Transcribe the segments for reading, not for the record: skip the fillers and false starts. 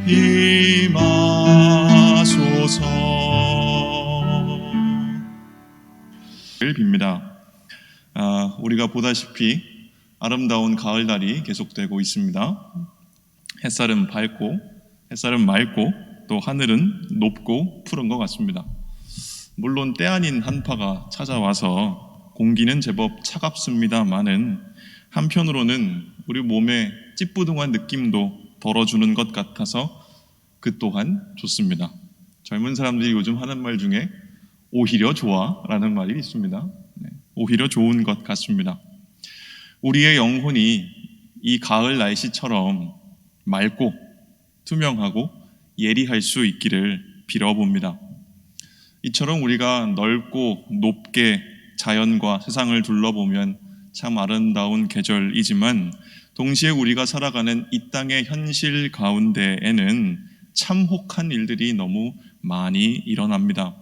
임하소서. 빕니다. 우리가 보다시피 아름다운 가을날이 계속되고 있습니다. 햇살은 밝고 햇살은 맑고 또 하늘은 높고 푸른 것 같습니다. 물론 때 아닌 한파가 찾아와서 공기는 제법 차갑습니다마는 한편으로는 우리 몸에 찌뿌둥한 느낌도 덜어주는 것 같아서 그 또한 좋습니다. 젊은 사람들이 요즘 하는 말 중에 오히려 좋아라는 말이 있습니다. 오히려 좋은 것 같습니다. 우리의 영혼이 이 가을 날씨처럼 맑고 투명하고 예리할 수 있기를 빌어봅니다. 이처럼 우리가 넓고 높게 자연과 세상을 둘러보면 참 아름다운 계절이지만 동시에 우리가 살아가는 이 땅의 현실 가운데에는 참혹한 일들이 너무 많이 일어납니다.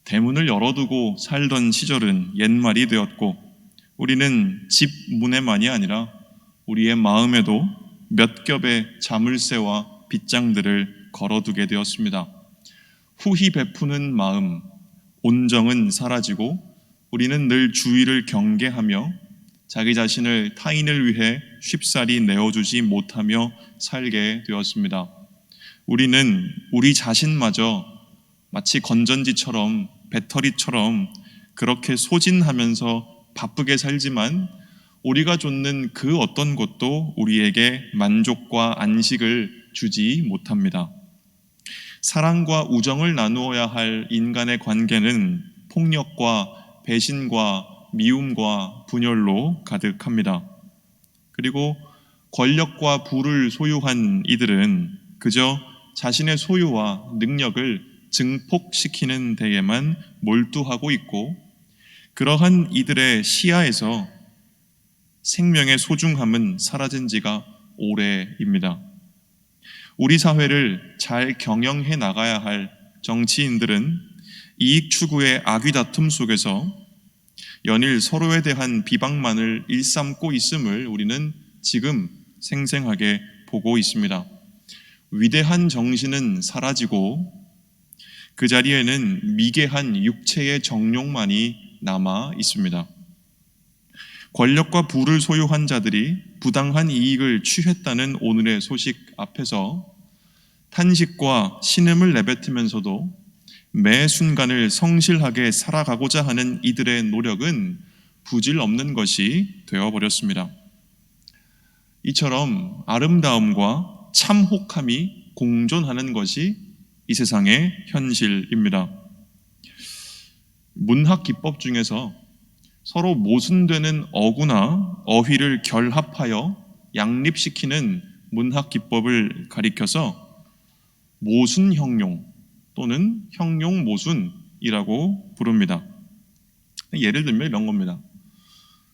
대문을 열어두고 살던 시절은 옛말이 되었고 우리는 집 문에만이 아니라 우리의 마음에도 몇 겹의 자물쇠와 빗장들을 걸어두게 되었습니다. 후히 베푸는 마음, 온정은 사라지고 우리는 늘 주의를 경계하며 자기 자신을 타인을 위해 쉽사리 내어주지 못하며 살게 되었습니다. 우리는 우리 자신마저 마치 건전지처럼 배터리처럼 그렇게 소진하면서 바쁘게 살지만 우리가 좇는 그 어떤 것도 우리에게 만족과 안식을 주지 못합니다. 사랑과 우정을 나누어야 할 인간의 관계는 폭력과 배신과 미움과 분열로 가득합니다. 그리고 권력과 부를 소유한 이들은 그저 자신의 소유와 능력을 증폭시키는 데에만 몰두하고 있고 그러한 이들의 시야에서 생명의 소중함은 사라진 지가 오래입니다. 우리 사회를 잘 경영해 나가야 할 정치인들은 이익 추구의 악의다툼 속에서 연일 서로에 대한 비방만을 일삼고 있음을 우리는 지금 생생하게 보고 있습니다. 위대한 정신은 사라지고 그 자리에는 미개한 육체의 정욕만이 남아 있습니다. 권력과 부를 소유한 자들이 부당한 이익을 취했다는 오늘의 소식 앞에서 탄식과 신음을 내뱉으면서도 매 순간을 성실하게 살아가고자 하는 이들의 노력은 부질없는 것이 되어버렸습니다. 이처럼 아름다움과 참혹함이 공존하는 것이 이 세상의 현실입니다. 문학 기법 중에서 서로 모순되는 어구나 어휘를 결합하여 양립시키는 문학 기법을 가리켜서 모순형용 또는 형용모순이라고 부릅니다. 예를 들면 이런 겁니다.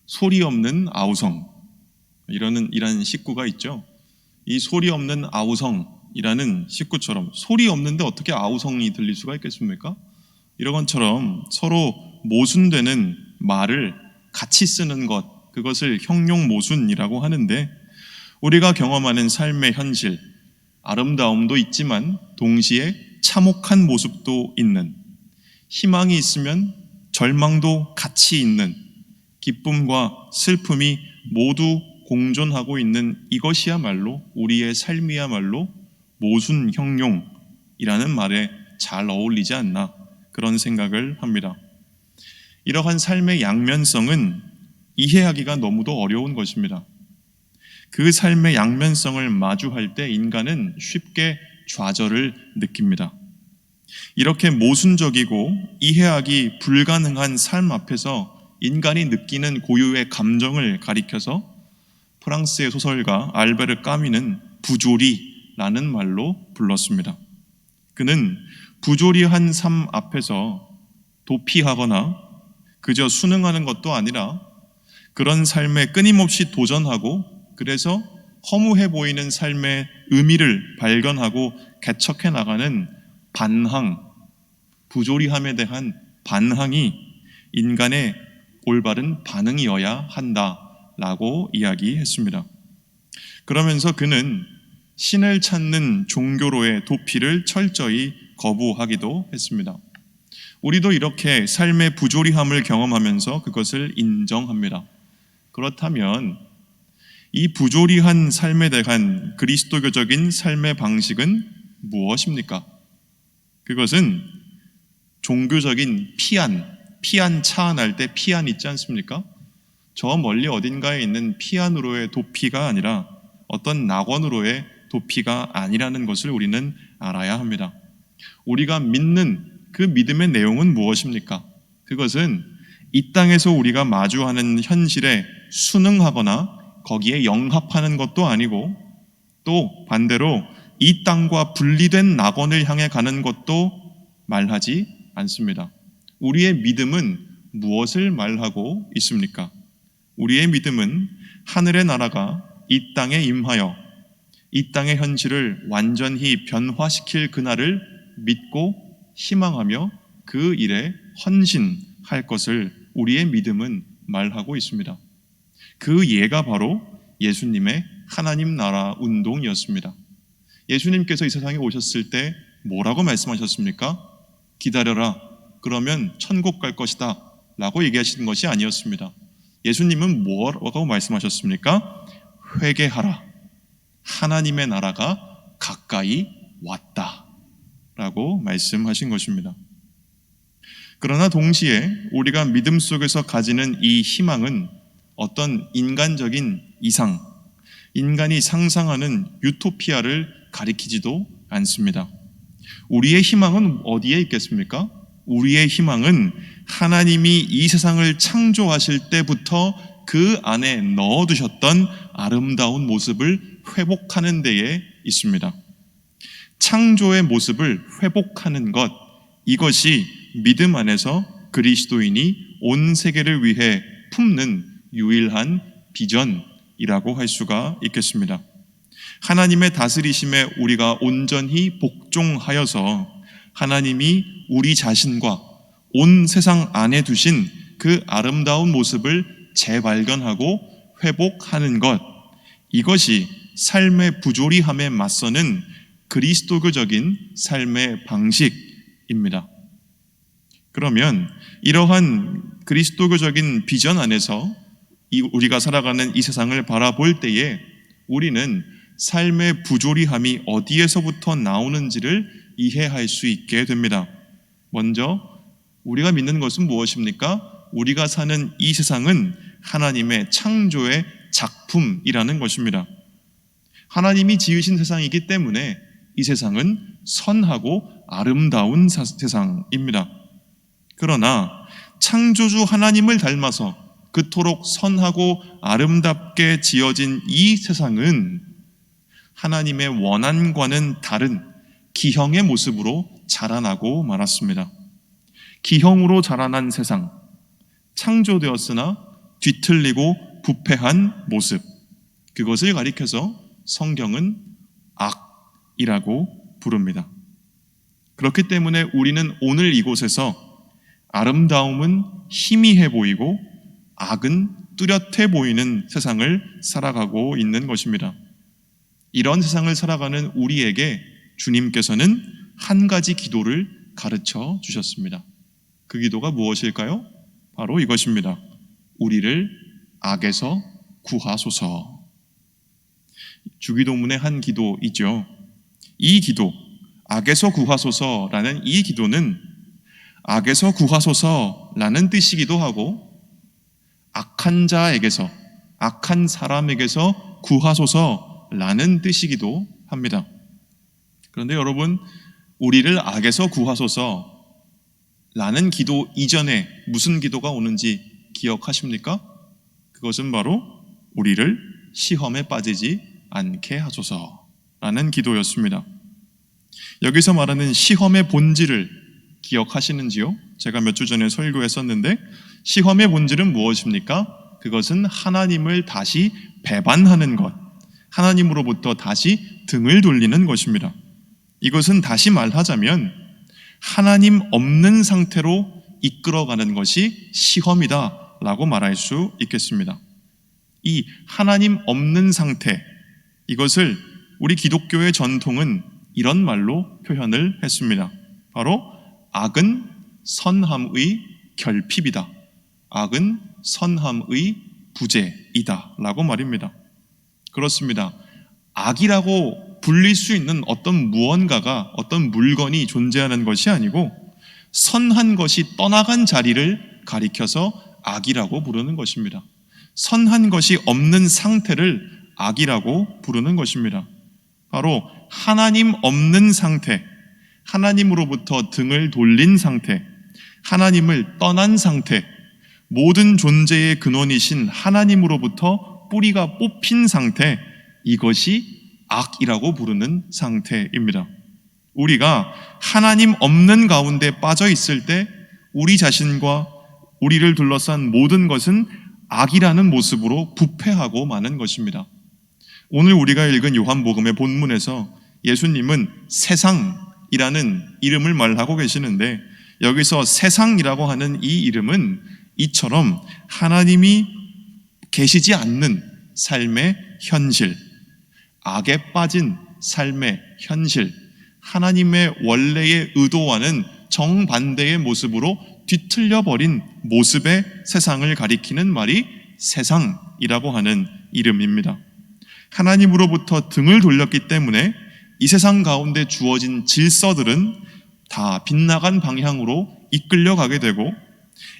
소리 없는 아우성 이라는 식구가 있죠. 이 소리 없는 아우성이라는 식구처럼 소리 없는데 어떻게 아우성이 들릴 수가 있겠습니까? 이런 것처럼 서로 모순되는 말을 같이 쓰는 것, 그것을 형용모순이라고 하는데 우리가 경험하는 삶의 현실, 아름다움도 있지만 동시에 참혹한 모습도 있는, 희망이 있으면 절망도 같이 있는, 기쁨과 슬픔이 모두 공존하고 있는 이것이야말로 우리의 삶이야말로 모순형용이라는 말에 잘 어울리지 않나 그런 생각을 합니다. 이러한 삶의 양면성은 이해하기가 너무도 어려운 것입니다. 그 삶의 양면성을 마주할 때 인간은 쉽게 좌절을 느낍니다. 이렇게 모순적이고 이해하기 불가능한 삶 앞에서 인간이 느끼는 고유의 감정을 가리켜서 프랑스의 소설가 알베르 까뮈는 부조리라는 말로 불렀습니다. 그는 부조리한 삶 앞에서 도피하거나 그저 순응하는 것도 아니라 그런 삶에 끊임없이 도전하고 그래서 허무해 보이는 삶의 의미를 발견하고 개척해 나가는 반항, 부조리함에 대한 반항이 인간의 올바른 반응이어야 한다라고 이야기했습니다. 그러면서 그는 신을 찾는 종교로의 도피를 철저히 거부하기도 했습니다. 우리도 이렇게 삶의 부조리함을 경험하면서 그것을 인정합니다. 그렇다면 이 부조리한 삶에 대한 그리스도교적인 삶의 방식은 무엇입니까? 그것은 종교적인 피안 차안할 때 피안 있지 않습니까? 저 멀리 어딘가에 있는 피안으로의 도피가 아니라 어떤 낙원으로의 도피가 아니라는 것을 우리는 알아야 합니다. 우리가 믿는 그 믿음의 내용은 무엇입니까? 그것은 이 땅에서 우리가 마주하는 현실에 순응하거나 거기에 영합하는 것도 아니고, 또 반대로 이 땅과 분리된 낙원을 향해 가는 것도 말하지 않습니다. 우리의 믿음은 무엇을 말하고 있습니까? 우리의 믿음은 하늘의 나라가 이 땅에 임하여 이 땅의 현실을 완전히 변화시킬 그날을 믿고 희망하며 그 일에 헌신할 것을 우리의 믿음은 말하고 있습니다. 그 예가 바로 예수님의 하나님 나라 운동이었습니다. 예수님께서 이 세상에 오셨을 때 뭐라고 말씀하셨습니까? 기다려라, 그러면 천국 갈 것이다 라고 얘기하시는 것이 아니었습니다. 예수님은 뭐라고 말씀하셨습니까? 회개하라, 하나님의 나라가 가까이 왔다 라고 말씀하신 것입니다. 그러나 동시에 우리가 믿음 속에서 가지는 이 희망은 어떤 인간적인 이상, 인간이 상상하는 유토피아를 가리키지도 않습니다. 우리의 희망은 어디에 있겠습니까? 우리의 희망은 하나님이 이 세상을 창조하실 때부터 그 안에 넣어두셨던 아름다운 모습을 회복하는 데에 있습니다. 창조의 모습을 회복하는 것, 이것이 믿음 안에서 그리스도인이 온 세계를 위해 품는 유일한 비전이라고 할 수가 있겠습니다. 하나님의 다스리심에 우리가 온전히 복종하여서 하나님이 우리 자신과 온 세상 안에 두신 그 아름다운 모습을 재발견하고 회복하는 것, 이것이 삶의 부조리함에 맞서는 그리스도교적인 삶의 방식입니다. 그러면 이러한 그리스도교적인 비전 안에서 우리가 살아가는 이 세상을 바라볼 때에 우리는 삶의 부조리함이 어디에서부터 나오는지를 이해할 수 있게 됩니다. 먼저 우리가 믿는 것은 무엇입니까? 우리가 사는 이 세상은 하나님의 창조의 작품이라는 것입니다. 하나님이 지으신 세상이기 때문에 이 세상은 선하고 아름다운 세상입니다. 그러나 창조주 하나님을 닮아서 그토록 선하고 아름답게 지어진 이 세상은 하나님의 원한과는 다른 기형의 모습으로 자라나고 말았습니다. 기형으로 자라난 세상, 창조되었으나 뒤틀리고 부패한 모습, 그것을 가리켜서 성경은 악이라고 부릅니다. 그렇기 때문에 우리는 오늘 이곳에서 아름다움은 희미해 보이고 악은 뚜렷해 보이는 세상을 살아가고 있는 것입니다. 이런 세상을 살아가는 우리에게 주님께서는 한 가지 기도를 가르쳐 주셨습니다. 그 기도가 무엇일까요? 바로 이것입니다. 우리를 악에서 구하소서. 주기도문의 한 기도이죠. 이 기도, 악에서 구하소서라는 이 기도는 악에서 구하소서라는 뜻이기도 하고 악한 자에게서, 악한 사람에게서 구하소서라는 뜻이기도 합니다. 그런데 여러분, 우리를 악에서 구하소서라는 기도 이전에 무슨 기도가 오는지 기억하십니까? 그것은 바로 우리를 시험에 빠지지 않게 하소서라는 기도였습니다. 여기서 말하는 시험의 본질을 기억하시는지요? 제가 몇 주 전에 설교했었는데 시험의 본질은 무엇입니까? 그것은 하나님을 다시 배반하는 것, 하나님으로부터 다시 등을 돌리는 것입니다. 이것은 다시 말하자면 하나님 없는 상태로 이끌어가는 것이 시험이다 라고 말할 수 있겠습니다. 이 하나님 없는 상태, 이것을 우리 기독교의 전통은 이런 말로 표현을 했습니다. 바로 악은 선함의 결핍이다. 악은 선함의 부재이다 라고 말입니다. 그렇습니다. 악이라고 불릴 수 있는 어떤 무언가가, 어떤 물건이 존재하는 것이 아니고 선한 것이 떠나간 자리를 가리켜서 악이라고 부르는 것입니다. 선한 것이 없는 상태를 악이라고 부르는 것입니다. 바로 하나님 없는 상태, 하나님으로부터 등을 돌린 상태, 하나님을 떠난 상태, 모든 존재의 근원이신 하나님으로부터 뿌리가 뽑힌 상태, 이것이 악이라고 부르는 상태입니다. 우리가 하나님 없는 가운데 빠져 있을 때 우리 자신과 우리를 둘러싼 모든 것은 악이라는 모습으로 부패하고 마는 것입니다. 오늘 우리가 읽은 요한복음의 본문에서 예수님은 세상이라는 이름을 말하고 계시는데, 여기서 세상이라고 하는 이 이름은 이처럼 하나님이 계시지 않는 삶의 현실, 악에 빠진 삶의 현실, 하나님의 원래의 의도와는 정반대의 모습으로 뒤틀려버린 모습의 세상을 가리키는 말이 세상이라고 하는 이름입니다. 하나님으로부터 등을 돌렸기 때문에 이 세상 가운데 주어진 질서들은 다 빗나간 방향으로 이끌려가게 되고,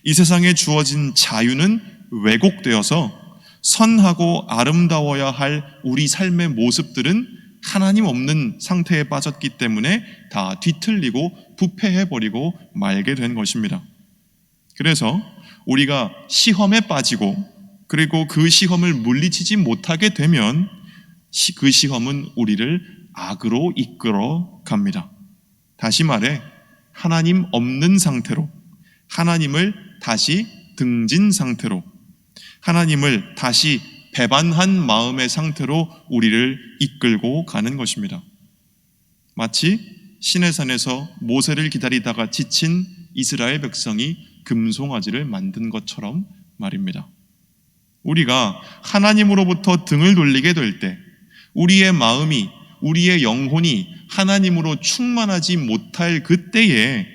이 세상에 주어진 자유는 왜곡되어서 선하고 아름다워야 할 우리 삶의 모습들은 하나님 없는 상태에 빠졌기 때문에 다 뒤틀리고 부패해버리고 말게 된 것입니다. 그래서 우리가 시험에 빠지고, 그리고 그 시험을 물리치지 못하게 되면 그 시험은 우리를 악으로 이끌어 갑니다. 다시 말해 하나님 없는 상태로, 하나님을 다시 등진 상태로, 하나님을 다시 배반한 마음의 상태로 우리를 이끌고 가는 것입니다. 마치 시내산에서 모세를 기다리다가 지친 이스라엘 백성이 금송아지를 만든 것처럼 말입니다. 우리가 하나님으로부터 등을 돌리게 될 때 우리의 마음이, 우리의 영혼이 하나님으로 충만하지 못할 그때에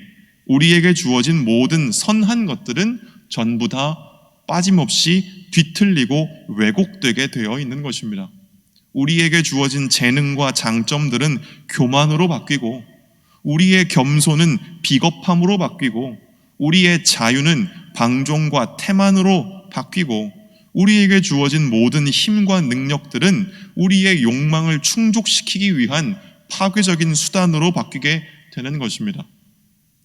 우리에게 주어진 모든 선한 것들은 전부 다 빠짐없이 뒤틀리고 왜곡되게 되어 있는 것입니다. 우리에게 주어진 재능과 장점들은 교만으로 바뀌고, 우리의 겸손은 비겁함으로 바뀌고, 우리의 자유는 방종과 태만으로 바뀌고, 우리에게 주어진 모든 힘과 능력들은 우리의 욕망을 충족시키기 위한 파괴적인 수단으로 바뀌게 되는 것입니다.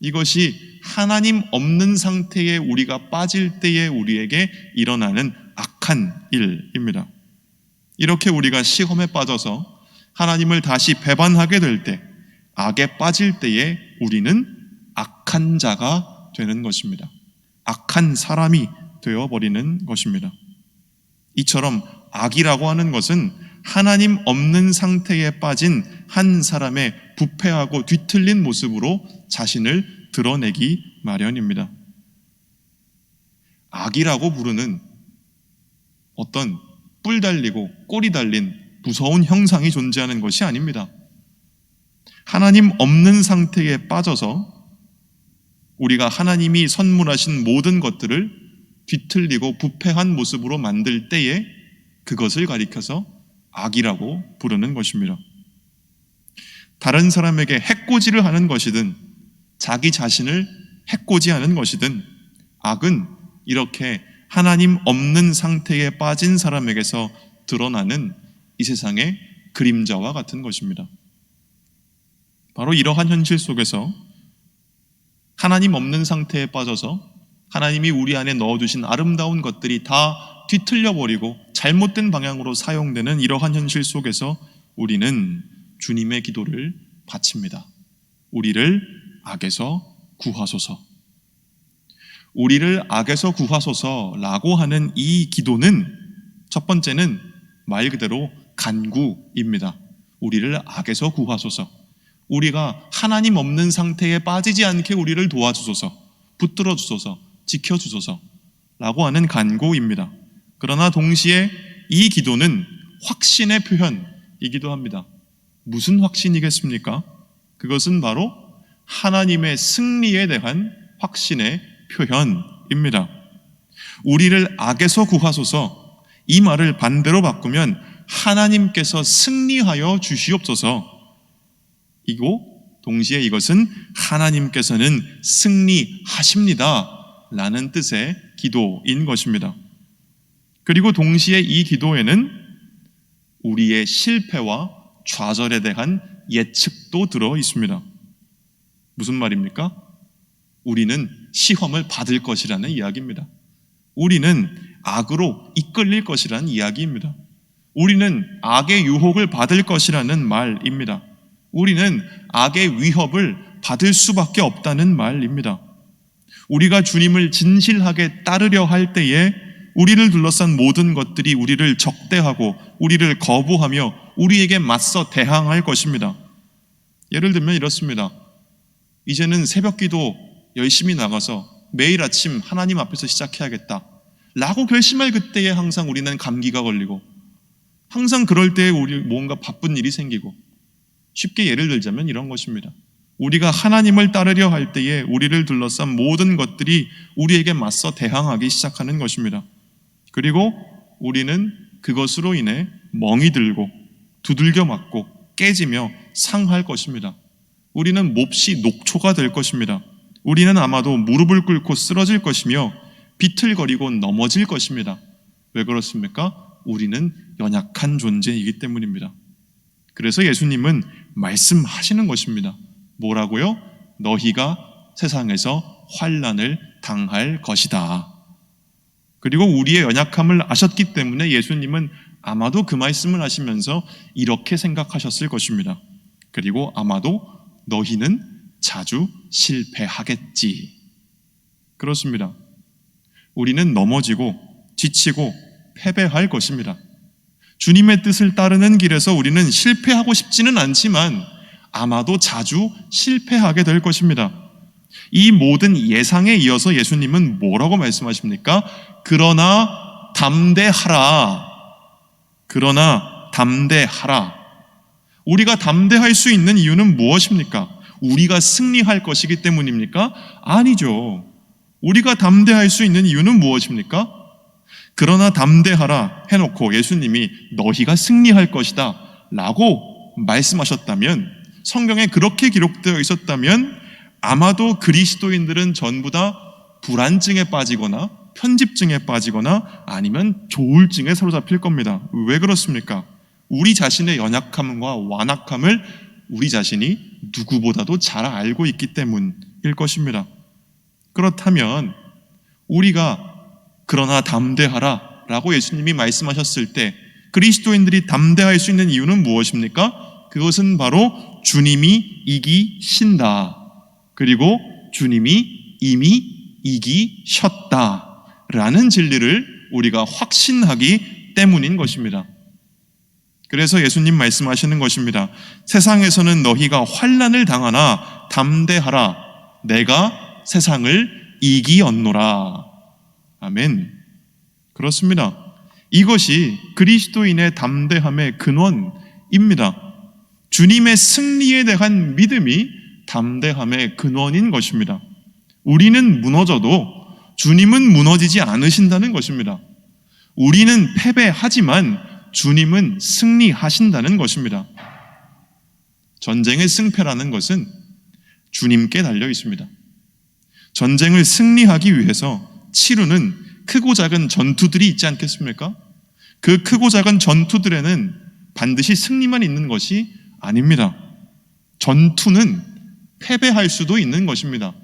이것이 하나님 없는 상태에 우리가 빠질 때에 우리에게 일어나는 악한 일입니다. 이렇게 우리가 시험에 빠져서 하나님을 다시 배반하게 될 때, 악에 빠질 때에 우리는 악한 자가 되는 것입니다. 악한 사람이 되어버리는 것입니다. 이처럼 악이라고 하는 것은 하나님 없는 상태에 빠진 한 사람의 부패하고 뒤틀린 모습으로 자신을 드러내기 마련입니다. 악이라고 부르는 어떤 뿔 달리고 꼬리 달린 무서운 형상이 존재하는 것이 아닙니다. 하나님 없는 상태에 빠져서 우리가 하나님이 선물하신 모든 것들을 뒤틀리고 부패한 모습으로 만들 때에 그것을 가리켜서 악이라고 부르는 것입니다. 다른 사람에게 해코지를 하는 것이든 자기 자신을 해코지하는 것이든 악은 이렇게 하나님 없는 상태에 빠진 사람에게서 드러나는 이 세상의 그림자와 같은 것입니다. 바로 이러한 현실 속에서 하나님 없는 상태에 빠져서 하나님이 우리 안에 넣어주신 아름다운 것들이 다 뒤틀려버리고 잘못된 방향으로 사용되는 이러한 현실 속에서 우리는 주님의 기도를 바칩니다. 우리를 악에서 구하소서. 우리를 악에서 구하소서라고 하는 이 기도는 첫 번째는 말 그대로 간구입니다. 우리를 악에서 구하소서. 우리가 하나님 없는 상태에 빠지지 않게 우리를 도와주소서, 붙들어 주소서, 지켜주소서 라고 하는 간구입니다. 그러나 동시에 이 기도는 확신의 표현이기도 합니다. 무슨 확신이겠습니까? 그것은 바로 하나님의 승리에 대한 확신의 표현입니다. 우리를 악에서 구하소서, 이 말을 반대로 바꾸면 하나님께서 승리하여 주시옵소서, 이고 동시에 이것은 하나님께서는 승리하십니다 라는 뜻의 기도인 것입니다. 그리고 동시에 이 기도에는 우리의 실패와 좌절에 대한 예측도 들어 있습니다. 무슨 말입니까? 우리는 시험을 받을 것이라는 이야기입니다. 우리는 악으로 이끌릴 것이라는 이야기입니다. 우리는 악의 유혹을 받을 것이라는 말입니다. 우리는 악의 위협을 받을 수밖에 없다는 말입니다. 우리가 주님을 진실하게 따르려 할 때에 우리를 둘러싼 모든 것들이 우리를 적대하고 우리를 거부하며 우리에게 맞서 대항할 것입니다. 예를 들면 이렇습니다. 이제는 새벽기도 열심히 나가서 매일 아침 하나님 앞에서 시작해야겠다 라고 결심할 그때에 항상 우리는 감기가 걸리고, 항상 그럴 때에 우리 뭔가 바쁜 일이 생기고, 쉽게 예를 들자면 이런 것입니다. 우리가 하나님을 따르려 할 때에 우리를 둘러싼 모든 것들이 우리에게 맞서 대항하기 시작하는 것입니다. 그리고 우리는 그것으로 인해 멍이 들고 두들겨 맞고 깨지며 상할 것입니다. 우리는 몹시 녹초가 될 것입니다. 우리는 아마도 무릎을 꿇고 쓰러질 것이며 비틀거리고 넘어질 것입니다. 왜 그렇습니까? 우리는 연약한 존재이기 때문입니다. 그래서 예수님은 말씀하시는 것입니다. 뭐라고요? 너희가 세상에서 환난을 당할 것이다. 그리고 우리의 연약함을 아셨기 때문에 예수님은 아마도 그 말씀을 하시면서 이렇게 생각하셨을 것입니다. 그리고 아마도 너희는 자주 실패하겠지. 그렇습니다. 우리는 넘어지고 지치고 패배할 것입니다. 주님의 뜻을 따르는 길에서 우리는 실패하고 싶지는 않지만 아마도 자주 실패하게 될 것입니다. 이 모든 예상에 이어서 예수님은 뭐라고 말씀하십니까? 그러나 담대하라. 그러나 담대하라. 우리가 담대할 수 있는 이유는 무엇입니까? 우리가 승리할 것이기 때문입니까? 아니죠. 우리가 담대할 수 있는 이유는 무엇입니까? 그러나 담대하라 해놓고 예수님이 너희가 승리할 것이다 라고 말씀하셨다면, 성경에 그렇게 기록되어 있었다면 아마도 그리스도인들은 전부 다 불안증에 빠지거나 편집증에 빠지거나 아니면 조울증에 사로잡힐 겁니다. 왜 그렇습니까? 우리 자신의 연약함과 완악함을 우리 자신이 누구보다도 잘 알고 있기 때문일 것입니다. 그렇다면 우리가 그러나 담대하라 라고 예수님이 말씀하셨을 때 그리스도인들이 담대할 수 있는 이유는 무엇입니까? 그것은 바로 주님이 이기신다. 그리고 주님이 이미 이기셨다 라는 진리를 우리가 확신하기 때문인 것입니다. 그래서 예수님 말씀하시는 것입니다. 세상에서는 너희가 환난을 당하나 담대하라. 내가 세상을 이기었노라. 아멘. 그렇습니다. 이것이 그리스도인의 담대함의 근원입니다. 주님의 승리에 대한 믿음이 담대함의 근원인 것입니다. 우리는 무너져도 주님은 무너지지 않으신다는 것입니다. 우리는 패배하지만 주님은 승리하신다는 것입니다. 전쟁의 승패라는 것은 주님께 달려 있습니다. 전쟁을 승리하기 위해서 치르는 크고 작은 전투들이 있지 않겠습니까? 그 크고 작은 전투들에는 반드시 승리만 있는 것이 아닙니다. 전투는 패배할 수도 있는 것입니다.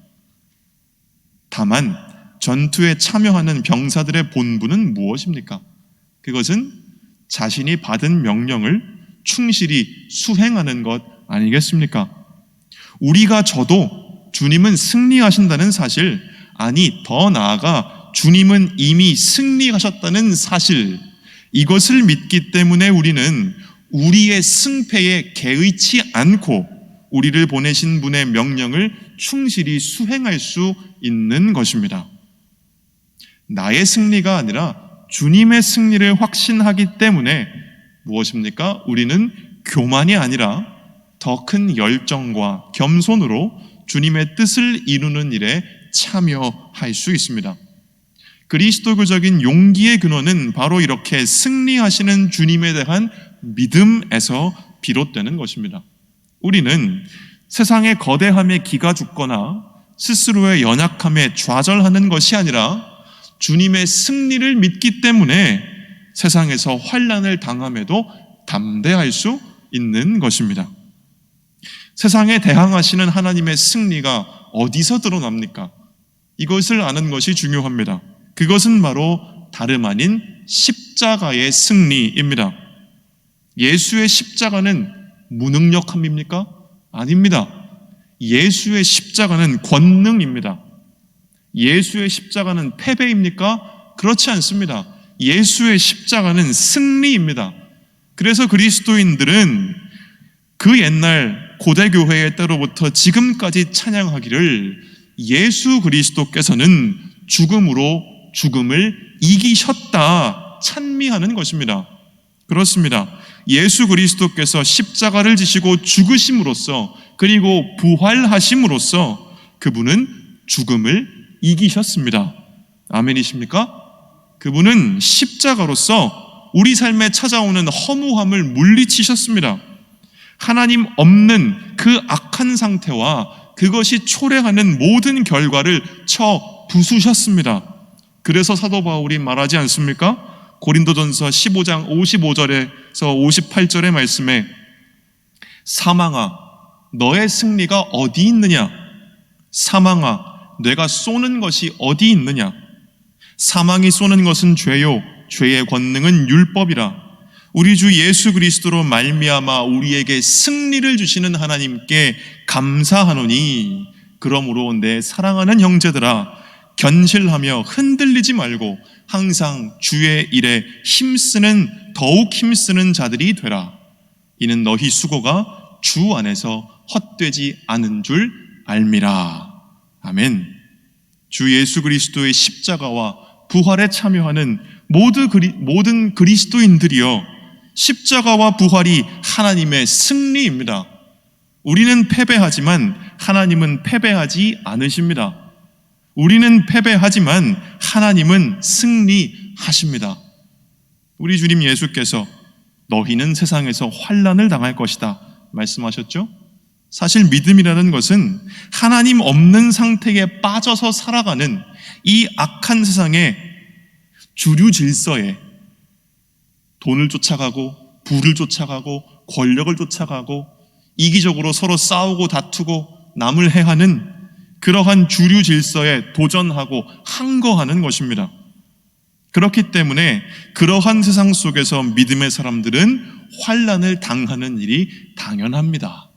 다만 전투에 참여하는 병사들의 본분은 무엇입니까? 그것은 자신이 받은 명령을 충실히 수행하는 것 아니겠습니까? 우리가 져도 주님은 승리하신다는 사실, 아니 더 나아가 주님은 이미 승리하셨다는 사실, 이것을 믿기 때문에 우리는 우리의 승패에 개의치 않고 우리를 보내신 분의 명령을 충실히 수행할 수 있는 것입니다. 나의 승리가 아니라 주님의 승리를 확신하기 때문에 무엇입니까? 우리는 교만이 아니라 더 큰 열정과 겸손으로 주님의 뜻을 이루는 일에 참여할 수 있습니다. 그리스도교적인 용기의 근원은 바로 이렇게 승리하시는 주님에 대한 믿음에서 비롯되는 것입니다. 우리는 세상의 거대함에 기가 죽거나 스스로의 연약함에 좌절하는 것이 아니라 주님의 승리를 믿기 때문에 세상에서 환난을 당함에도 담대할 수 있는 것입니다. 세상에 대항하시는 하나님의 승리가 어디서 드러납니까? 이것을 아는 것이 중요합니다. 그것은 바로 다름 아닌 십자가의 승리입니다. 예수의 십자가는 무능력함입니까? 아닙니다. 예수의 십자가는 권능입니다. 예수의 십자가는 패배입니까? 그렇지 않습니다. 예수의 십자가는 승리입니다. 그래서 그리스도인들은 그 옛날 고대교회의 때로부터 지금까지 찬양하기를 예수 그리스도께서는 죽음으로 죽음을 이기셨다 찬미하는 것입니다. 그렇습니다. 예수 그리스도께서 십자가를 지시고 죽으심으로써 그리고 부활하심으로써 그분은 죽음을 이기셨습니다. 아멘이십니까? 그분은 십자가로서 우리 삶에 찾아오는 허무함을 물리치셨습니다. 하나님 없는 그 악한 상태와 그것이 초래하는 모든 결과를 쳐 부수셨습니다. 그래서 사도 바울이 말하지 않습니까? 고린도전서 15장 55절에서 58절의 말씀에 사망아 너의 승리가 어디 있느냐? 사망아 내가 쏘는 것이 어디 있느냐? 사망이 쏘는 것은 죄요 죄의 권능은 율법이라. 우리 주 예수 그리스도로 말미암아 우리에게 승리를 주시는 하나님께 감사하노니 그러므로 내 사랑하는 형제들아 견실하며 흔들리지 말고 항상 주의 일에 더욱 힘쓰는 자들이 되라. 이는 너희 수고가 주 안에서 헛되지 않은 줄 알미라. 아멘. 주 예수 그리스도의 십자가와 부활에 참여하는 모든 그리스도인들이여 십자가와 부활이 하나님의 승리입니다. 우리는 패배하지만 하나님은 패배하지 않으십니다. 우리는 패배하지만 하나님은 승리하십니다. 우리 주님 예수께서 너희는 세상에서 환난을 당할 것이다 말씀하셨죠? 사실 믿음이라는 것은 하나님 없는 상태에 빠져서 살아가는 이 악한 세상의 주류 질서에 돈을 쫓아가고 부를 쫓아가고 권력을 쫓아가고 이기적으로 서로 싸우고 다투고 남을 해하는 그러한 주류 질서에 도전하고 항거하는 것입니다. 그렇기 때문에 그러한 세상 속에서 믿음의 사람들은 환난을 당하는 일이 당연합니다.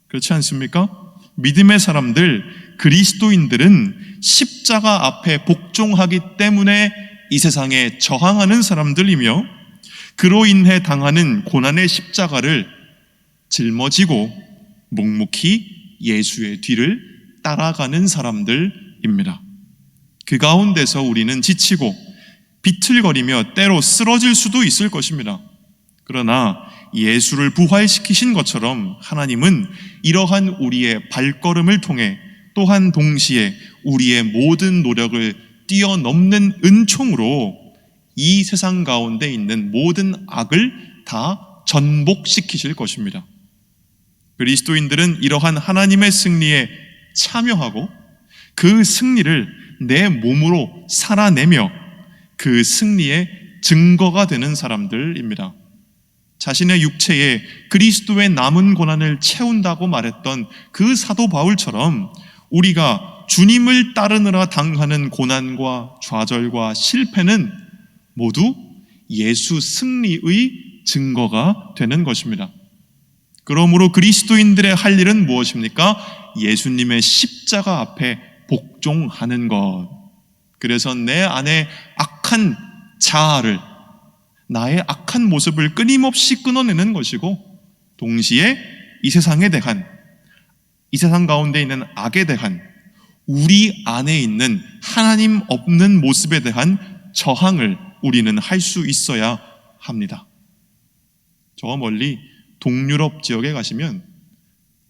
그렇지 않습니까? 믿음의 사람들, 그리스도인들은 십자가 앞에 복종하기 때문에 이 세상에 저항하는 사람들이며 그로 인해 당하는 고난의 십자가를 짊어지고 묵묵히 예수의 뒤를 따라가는 사람들입니다. 그 가운데서 우리는 지치고 비틀거리며 때로 쓰러질 수도 있을 것입니다. 그러나 예수를 부활시키신 것처럼 하나님은 이러한 우리의 발걸음을 통해 또한 동시에 우리의 모든 노력을 뛰어넘는 은총으로 이 세상 가운데 있는 모든 악을 다 전복시키실 것입니다. 그리스도인들은 이러한 하나님의 승리에 참여하고 그 승리를 내 몸으로 살아내며 그 승리의 증거가 되는 사람들입니다. 자신의 육체에 그리스도의 남은 고난을 채운다고 말했던 그 사도 바울처럼 우리가 주님을 따르느라 당하는 고난과 좌절과 실패는 모두 예수 승리의 증거가 되는 것입니다. 그러므로 그리스도인들의 할 일은 무엇입니까? 예수님의 십자가 앞에 복종하는 것. 그래서 내 안에 악한 자아를, 나의 악한 모습을 끊임없이 끊어내는 것이고 동시에 이 세상 가운데 있는 악에 대한 우리 안에 있는 하나님 없는 모습에 대한 저항을 우리는 할 수 있어야 합니다. 저 멀리 동유럽 지역에 가시면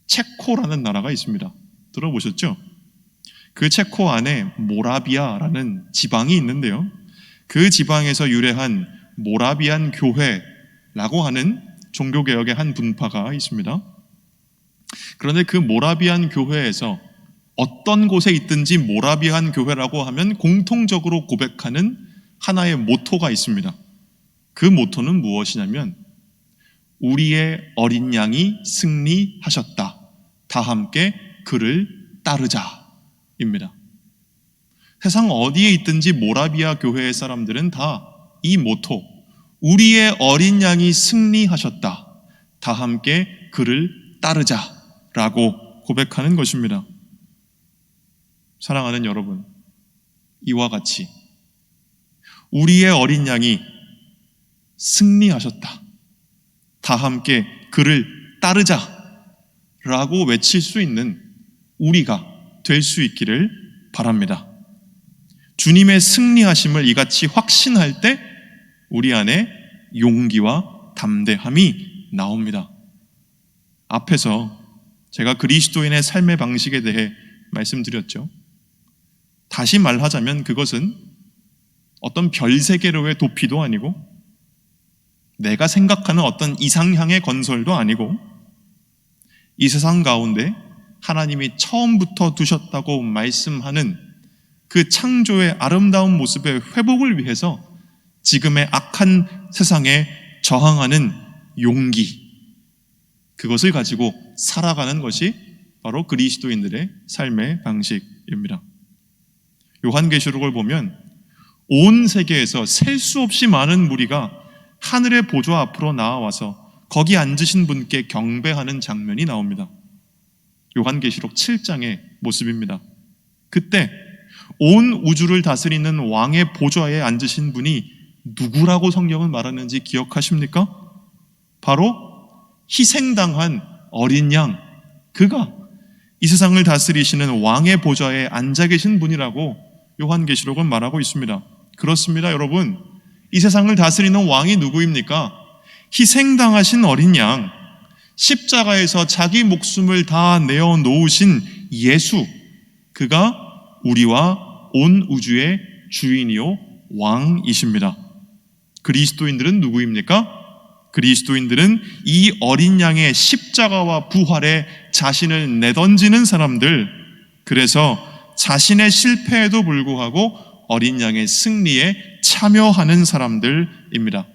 체코라는 나라가 있습니다. 들어보셨죠? 그 체코 안에 모라비아라는 지방이 있는데요. 그 지방에서 유래한 모라비안 교회라고 하는 종교개혁의 한 분파가 있습니다. 그런데 그 모라비안 교회에서 어떤 곳에 있든지 모라비안 교회라고 하면 공통적으로 고백하는 하나의 모토가 있습니다. 그 모토는 무엇이냐면 우리의 어린 양이 승리하셨다. 다 함께 그를 따르자입니다. 세상 어디에 있든지 모라비아 교회의 사람들은 다 이 모토, 우리의 어린 양이 승리하셨다. 다 함께 그를 따르자라고 고백하는 것입니다. 사랑하는 여러분, 이와 같이 우리의 어린 양이 승리하셨다. 다 함께 그를 따르자라고 외칠 수 있는 우리가 될 수 있기를 바랍니다. 주님의 승리하심을 이같이 확신할 때 우리 안에 용기와 담대함이 나옵니다. 앞에서 제가 그리스도인의 삶의 방식에 대해 말씀드렸죠. 다시 말하자면 그것은 어떤 별세계로의 도피도 아니고 내가 생각하는 어떤 이상향의 건설도 아니고 이 세상 가운데 하나님이 처음부터 두셨다고 말씀하는 그 창조의 아름다운 모습의 회복을 위해서 지금의 악한 세상에 저항하는 용기, 그것을 가지고 살아가는 것이 바로 그리스도인들의 삶의 방식입니다. 요한계시록을 보면 온 세계에서 셀 수 없이 많은 무리가 하늘의 보좌 앞으로 나와서 거기 앉으신 분께 경배하는 장면이 나옵니다. 요한계시록 7장의 모습입니다. 그때 온 우주를 다스리는 왕의 보좌에 앉으신 분이 누구라고 성경은 말하는지 기억하십니까? 바로 희생당한 어린 양, 그가 이 세상을 다스리시는 왕의 보좌에 앉아 계신 분이라고 요한계시록은 말하고 있습니다. 그렇습니다, 여러분. 이 세상을 다스리는 왕이 누구입니까? 희생당하신 어린 양, 십자가에서 자기 목숨을 다 내어놓으신 예수, 그가 우리와 온 우주의 주인이요 왕이십니다. 그리스도인들은 누구입니까? 그리스도인들은 이 어린 양의 십자가와 부활에 자신을 내던지는 사람들, 그래서 자신의 실패에도 불구하고 어린 양의 승리에 참여하는 사람들입니다.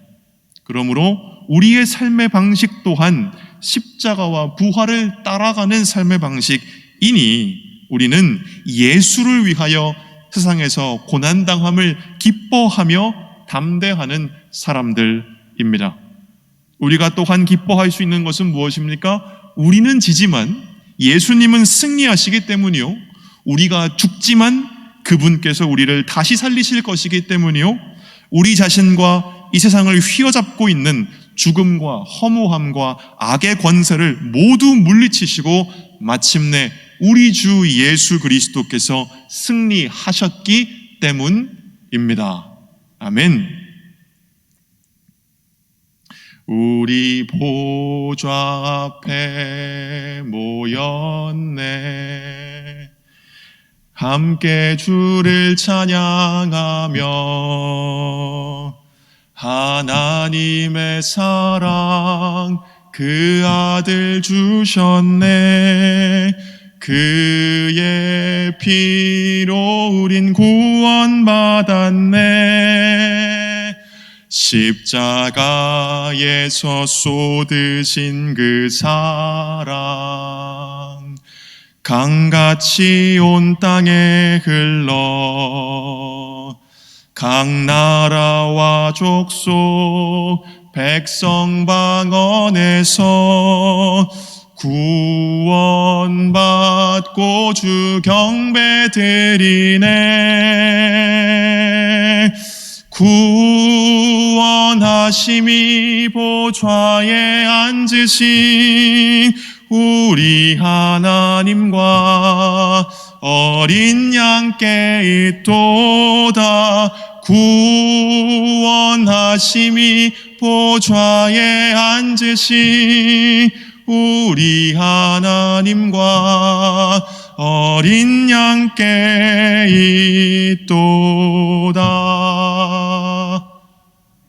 그러므로 우리의 삶의 방식 또한 십자가와 부활을 따라가는 삶의 방식이니 우리는 예수를 위하여 세상에서 고난당함을 기뻐하며 담대하는 사람들입니다. 우리가 또한 기뻐할 수 있는 것은 무엇입니까? 우리는 지지만 예수님은 승리하시기 때문이요, 우리가 죽지만 그분께서 우리를 다시 살리실 것이기 때문이요, 우리 자신과 이 세상을 휘어잡고 있는 죽음과 허무함과 악의 권세를 모두 물리치시고 마침내 우리 주 예수 그리스도께서 승리하셨기 때문입니다. 아멘. 우리 보좌 앞에 모였네. 함께 주를 찬양하며 하나님의 사랑 그 아들 주셨네. 그의 피로 우린 구원받았네. 십자가에서 쏟으신 그 사랑 강같이 온 땅에 흘러 각 나라와 족속 백성 방언에서 구원받고 주 경배 드리네. 구원하심이 보좌에 앉으신 우리 하나님과 어린 양께 있도다. 구원하심이 보좌에 앉으신 우리 하나님과 어린 양께 있도다.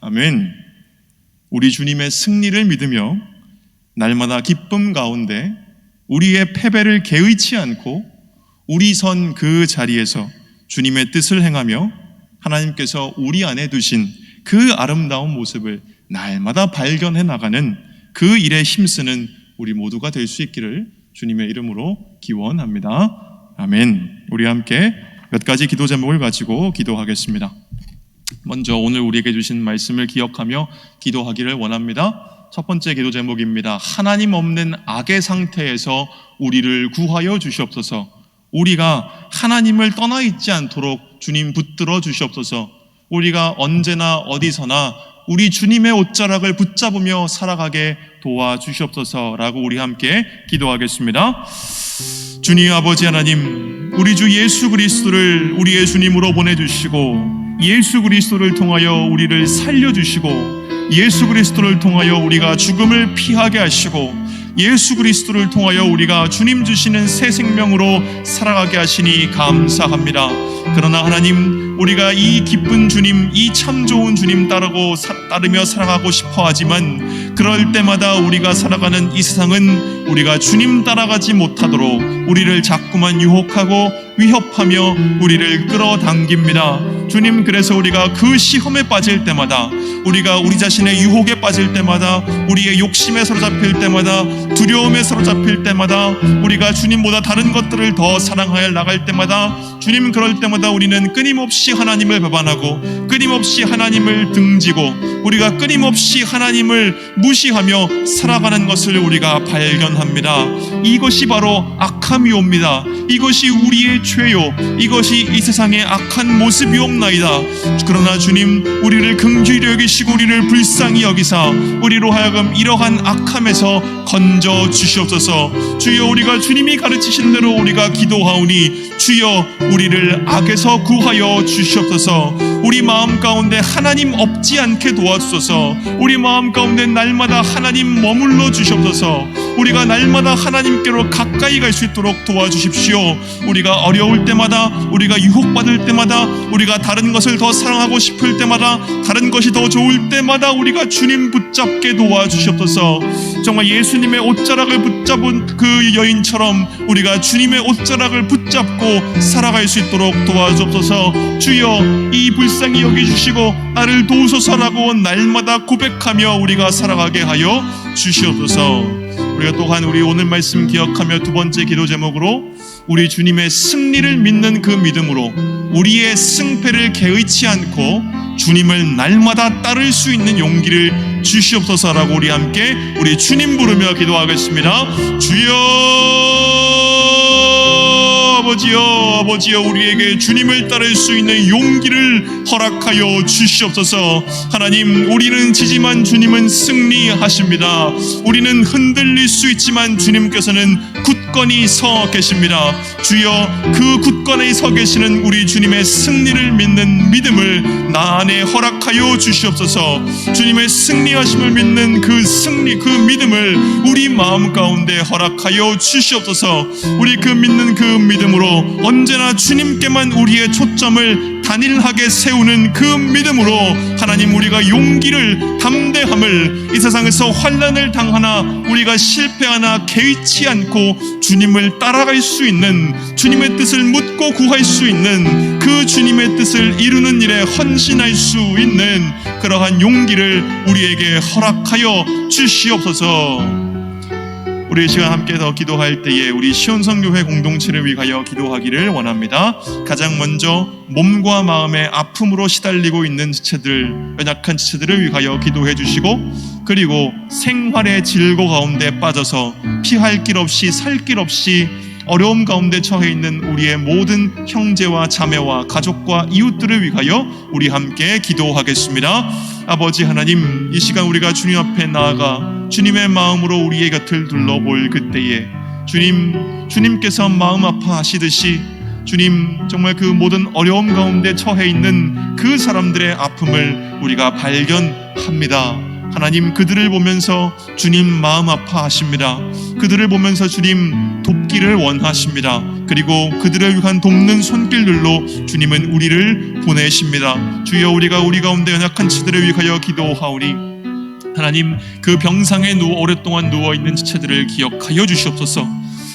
아멘. 우리 주님의 승리를 믿으며 날마다 기쁨 가운데 우리의 패배를 개의치 않고 우리 선 그 자리에서 주님의 뜻을 행하며 하나님께서 우리 안에 두신 그 아름다운 모습을 날마다 발견해 나가는 그 일에 힘쓰는 우리 모두가 될 수 있기를 주님의 이름으로 기원합니다. 아멘. 우리 함께 몇 가지 기도 제목을 가지고 기도하겠습니다. 먼저 오늘 우리에게 주신 말씀을 기억하며 기도하기를 원합니다. 첫 번째 기도 제목입니다. 하나님 없는 악의 상태에서 우리를 구하여 주시옵소서. 우리가 하나님을 떠나 있지 않도록 주님 붙들어 주시옵소서. 우리가 언제나 어디서나 우리 주님의 옷자락을 붙잡으며 살아가게 도와주시옵소서라고 우리 함께 기도하겠습니다. 주님 아버지 하나님, 우리 주 예수 그리스도를 우리의 주님으로 보내주시고 예수 그리스도를 통하여 우리를 살려주시고 예수 그리스도를 통하여 우리가 죽음을 피하게 하시고 예수 그리스도를 통하여 우리가 주님 주시는 새 생명으로 살아가게 하시니 감사합니다. 그러나 하나님, 우리가 이 기쁜 주님, 이 참 좋은 주님 따르며 살아가고 싶어 하지만 그럴 때마다 우리가 살아가는 이 세상은 우리가 주님 따라가지 못하도록 우리를 자꾸만 유혹하고 위협하며 우리를 끌어당깁니다. 주님, 그래서 우리가 그 시험에 빠질 때마다, 우리가 우리 자신의 유혹에 빠질 때마다, 우리의 욕심에 사로잡힐 때마다, 두려움에 사로잡힐 때마다, 우리가 주님보다 다른 것들을 더 사랑하여 나갈 때마다, 주님, 그럴 때마다 우리는 끊임없이 하나님을 배반하고 끊임없이 하나님을 등지고 우리가 끊임없이 하나님을 무시하며 살아가는 것을 우리가 발견합니다. 이것이 바로 악함이옵니다. 이것이 우리의 죄요, 이것이 이 세상의 악한 모습이옵나이다. 그러나 주님, 우리를 긍휼히 여기시고 우리를 불쌍히 여기사 우리로 하여금 이러한 악함에서 건져 주시옵소서. 주여, 우리가 주님이 가르치신 대로 우리가 기도하오니 주여, 우리를 악에서 구하여 주시옵소서. 우리 마음 가운데 하나님 없지 않게 도와주소서. 우리 마음 가운데 날마다 하나님 머물러 주시옵소서. 우리가 날마다 하나님께로 가까이 갈 수 있도록 도와주십시오. 우리가 어려울 때마다, 우리가 유혹받을 때마다, 우리가 다른 것을 더 사랑하고 싶을 때마다, 다른 것이 더 좋을 때마다 우리가 주님 붙잡게 도와주시옵소서. 정말 예수님의 옷자락을 붙잡은 그 여인처럼 우리가 주님의 옷자락을 붙잡고 살아갈 수 있도록 도와주옵소서. 주여, 이 불쌍히 여겨주시고 나를 도우소서라고 날마다 고백하며 우리가 살아가게 하여 주시옵소서. 우리가 또한 우리 오늘 말씀 기억하며 두 번째 기도 제목으로 우리 주님의 승리를 믿는 그 믿음으로 우리의 승패를 개의치 않고 주님을 날마다 따를 수 있는 용기를 주시옵소서라고 우리 함께 우리 주님 부르며 기도하겠습니다. 주여, 아버지여, 우리에게 주님을 따를 수 있는 용기를 허락하여 주시옵소서. 하나님, 우리는 지지만 주님은 승리하십니다. 우리는 흔들릴 수 있지만 주님께서는 굳건히 서 계십니다. 주여, 그 굳건히 서 계시는 우리 주님의 승리를 믿는 믿음을 나 안에 허락하여 주시옵소서. 주님의 승리하심을 믿는 그 승리, 그 믿음을 우리 마음 가운데 허락하여 주시옵소서. 우리 그 믿는 그 믿음으로 언제나 주님께만 우리의 초점을 단일하게 세우는 그 믿음으로 하나님, 우리가 용기를, 담대함을, 이 세상에서 환난을 당하나 우리가 실패하나 개의치 않고 주님을 따라갈 수 있는, 주님의 뜻을 묻고 구할 수 있는, 그 주님의 뜻을 이루는 일에 헌신할 수 있는 그러한 용기를 우리에게 허락하여 주시옵소서. 우리 이 시간 함께 더 기도할 때에 우리 시온성교회 공동체를 위하여 기도하기를 원합니다. 가장 먼저 몸과 마음의 아픔으로 시달리고 있는 지체들, 연약한 지체들을 위하여 기도해 주시고, 그리고 생활의 질고 가운데 빠져서 피할 길 없이 살 길 없이 어려움 가운데 처해 있는 우리의 모든 형제와 자매와 가족과 이웃들을 위하여 우리 함께 기도하겠습니다. 아버지 하나님, 이 시간 우리가 주님 앞에 나아가 주님의 마음으로 우리의 곁을 둘러볼 그때에 주님께서 마음 아파하시듯이 주님, 정말 그 모든 어려움 가운데 처해 있는 그 사람들의 아픔을 우리가 발견합니다. 하나님, 그들을 보면서 주님 마음 아파하십니다. 그들을 보면서 주님 돕기를 원하십니다. 그리고 그들을 위한 돕는 손길들로 주님은 우리를 보내십니다. 주여, 우리가 우리 가운데 연약한 지체들을 위하여 기도하오니 하나님, 그 병상에 오랫동안 누워있는 지체들을 기억하여 주시옵소서.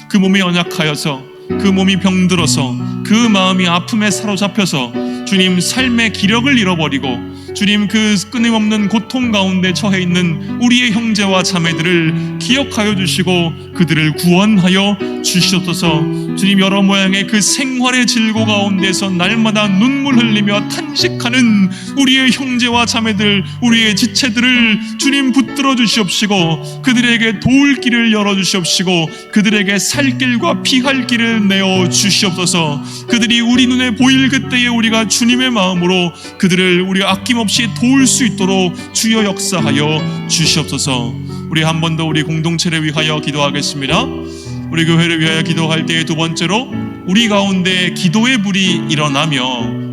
그 몸이 연약하여서, 그 몸이 병들어서, 그 마음이 아픔에 사로잡혀서 주님 삶의 기력을 잃어버리고 주님 그 끊임없는 고통 가운데 처해 있는 우리의 형제와 자매들을 기억하여 주시고 그들을 구원하여 주시옵소서. 주님, 여러 모양의 그 생활의 질고 가운데서 날마다 눈물 흘리며 탄식하는 우리의 형제와 자매들, 우리의 지체들을 주님 붙들어 주시옵시고 그들에게 도울 길을 열어 주시옵시고 그들에게 살 길과 피할 길을 내어 주시옵소서. 그들이 우리 눈에 보일 그때에 우리가 주님의 마음으로 그들을 우리 아낌없이 도울 수 있도록 주여 역사하여 주시옵소서. 우리 한 번 더 우리 공동체를 위하여 기도하겠습니다. 우리 교회를 위하여 기도할 때에 두 번째로, 우리 가운데 기도의 불이 일어나며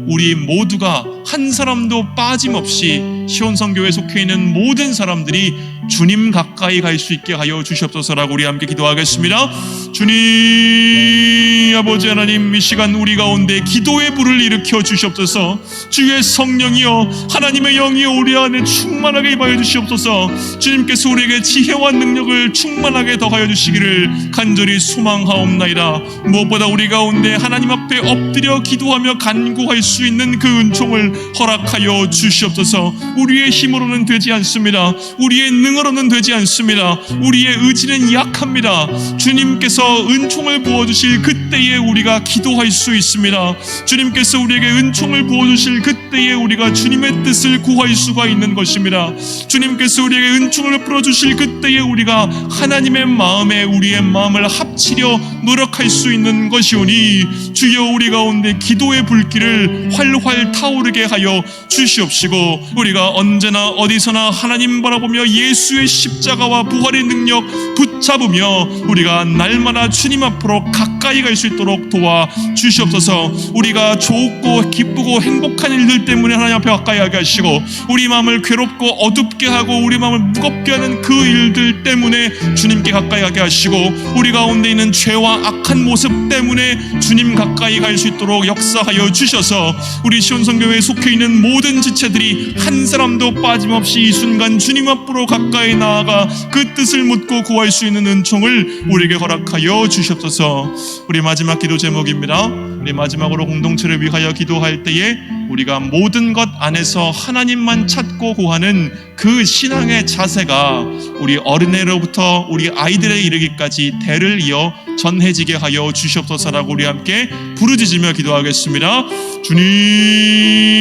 우리 모두가 한 사람도 빠짐없이 시온성교회에 속해 있는 모든 사람들이 주님 가까이 갈 수 있게 하여 주시옵소서라고 우리 함께 기도하겠습니다. 주님 아버지 하나님, 이 시간 우리 가운데 기도의 불을 일으켜 주시옵소서. 주의 성령이여, 하나님의 영이여 우리 안에 충만하게 임하여 주시옵소서. 주님께서 우리에게 지혜와 능력을 충만하게 더하여 주시기를 간절히 소망하옵나이다. 무엇보다 우리 가운데 하나님 앞에 엎드려 기도하며 간구할 수 있는 그 은총을 허락하여 주시옵소서. 우리의 힘으로는 되지 않습니다. 우리의 능으로는 되지 않습니다. 우리의 의지는 약합니다. 주님께서 은총을 부어주실 그때에 우리가 기도할 수 있습니다. 주님께서 우리에게 은총을 부어주실 그때에 우리가 주님의 뜻을 구할 수가 있는 것입니다. 주님께서 우리에게 은총을 풀어주실 그때에 우리가 하나님의 마음에 우리의 마음을 합치려 노력할 수 있는 것이오니 주여, 우리 가운데 기도의 불길을 활활 타오르게 하여 주시옵시고 우리가 언제나 어디서나 하나님 바라보며 예수의 십자가와 부활의 능력 붙잡으며 우리가 날마다 주님 앞으로 가까이 갈 수 있도록 도와 주시옵소서. 우리가 좋고 기쁘고 행복한 일들 때문에 하나님 앞에 가까이 하게 하시고 우리 마음을 괴롭고 어둡게 하고 우리 마음을 무겁게 하는 그 일들 때문에 주님께 가까이 하게 하시고 우리 가운데 있는 죄와 악한 모습 때문에 주님 가까이 갈 수 있도록 역사하여 주셔서 우리 시온성교회에 속해 있는 모든 지체들이 한 사람도 빠짐없이 이 순간 주님 앞으로 가까이 나아가 그 뜻을 묻고 구할 수 있는 은총을 우리에게 허락하여 주시옵소서. 우리 마지막 기도 제목입니다. 우리 마지막으로 공동체를 위하여 기도할 때에 우리가 모든 것 안에서 하나님만 찾고 구하는 그 신앙의 자세가 우리 어린애로부터 우리 아이들에 이르기까지 대를 이어 전해지게 하여 주시옵소서라고 우리 함께 부르짖으며 기도하겠습니다. 주님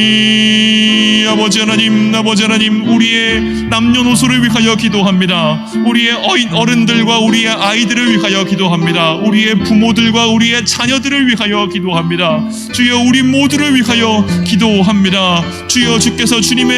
아버지 하나님, 아버지 하나님, 우리의 남녀노소를 위하여 기도합니다. 우리의 어른들과 우리의 아이들을 위하여 기도합니다. 우리의 부모들과 우리의 자녀들을 위하여 기도합니다. 주여, 우리 모두를 위하여 기도합니다. 주여, 주께서 주님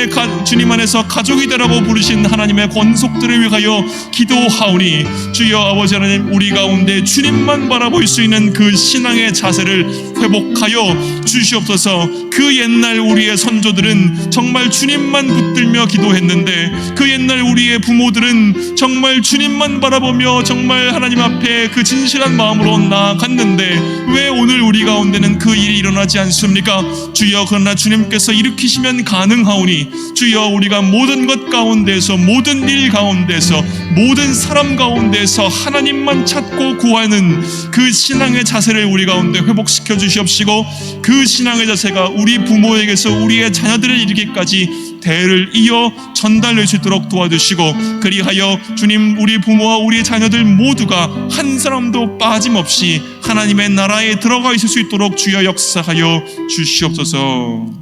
안에서 가족이 되라고 부르신 하나님의 권속들을 위하여 기도하오니 주여 아버지 하나님, 우리 가운데 주님만 바라볼 수 있는 그 신앙의 자세를 회복하여 주시옵소서. 그 옛날 우리의 선조들은 정말 주님만 붙들며 기도했는데 그 옛날 우리의 부모들은 정말 주님만 바라보며 정말 하나님 앞에 그 진실한 마음으로 나아갔는데 왜 오늘 우리 가운데는 그 일이 일어나지 않습니까? 주여, 그러나 주님께서 일으키시면 가능하오니 주여, 우리가 모든 것 가운데서, 모든 일 가운데서, 모든 사람 가운데서 하나님만 찾고 구하는 그 신앙의 자세를 우리 가운데 회복시켜 주시옵시고 그 신앙의 자세가 우리 부모에게서 우리의 자녀들을 이르기까지 대를 이어 전달될 수 있도록 도와주시고 그리하여 주님, 우리 부모와 우리 자녀들 모두가 한 사람도 빠짐없이 하나님의 나라에 들어가 있을 수 있도록 주여 역사하여 주시옵소서.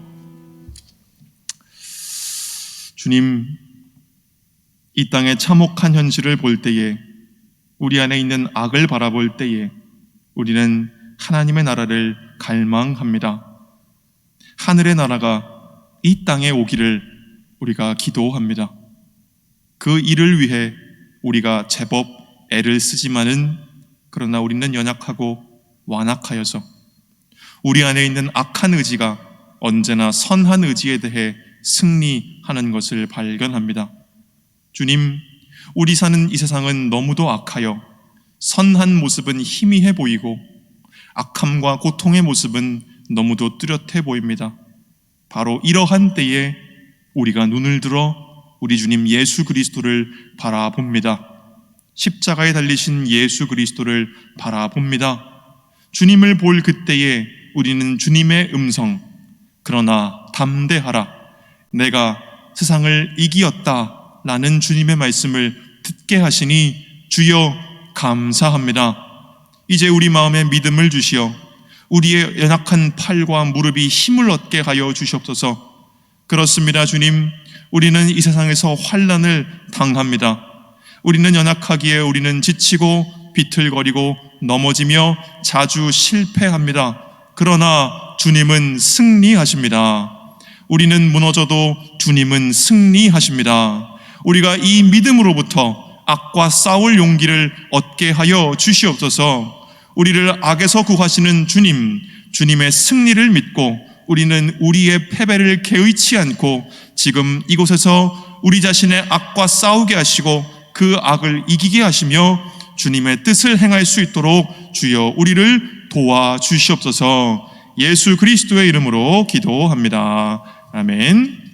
주님, 이 땅의 참혹한 현실을 볼 때에, 우리 안에 있는 악을 바라볼 때에 우리는 하나님의 나라를 갈망합니다. 하늘의 나라가 이 땅에 오기를 우리가 기도합니다. 그 일을 위해 우리가 제법 애를 쓰지만은 그러나 우리는 연약하고 완악하여서 우리 안에 있는 악한 의지가 언제나 선한 의지에 대해 승리하는 것을 발견합니다. 주님, 우리 사는 이 세상은 너무도 악하여 선한 모습은 희미해 보이고 악함과 고통의 모습은 너무도 뚜렷해 보입니다. 바로 이러한 때에 우리가 눈을 들어 우리 주님 예수 그리스도를 바라봅니다. 십자가에 달리신 예수 그리스도를 바라봅니다. 주님을 볼 그때에 우리는 주님의 음성, 그러나 담대하라, 내가 세상을 이기었다 라는 주님의 말씀을 듣게 하시니 주여 감사합니다. 이제 우리 마음에 믿음을 주시어 우리의 연약한 팔과 무릎이 힘을 얻게 하여 주시옵소서. 그렇습니다. 주님, 우리는 이 세상에서 환난을 당합니다. 우리는 연약하기에 우리는 지치고 비틀거리고 넘어지며 자주 실패합니다. 그러나 주님은 승리하십니다. 우리는 무너져도 주님은 승리하십니다. 우리가 이 믿음으로부터 악과 싸울 용기를 얻게 하여 주시옵소서. 우리를 악에서 구하시는 주님, 주님의 승리를 믿고 우리는 우리의 패배를 개의치 않고 지금 이곳에서 우리 자신의 악과 싸우게 하시고 그 악을 이기게 하시며 주님의 뜻을 행할 수 있도록 주여 우리를 도와주시옵소서. 예수 그리스도의 이름으로 기도합니다. 아멘.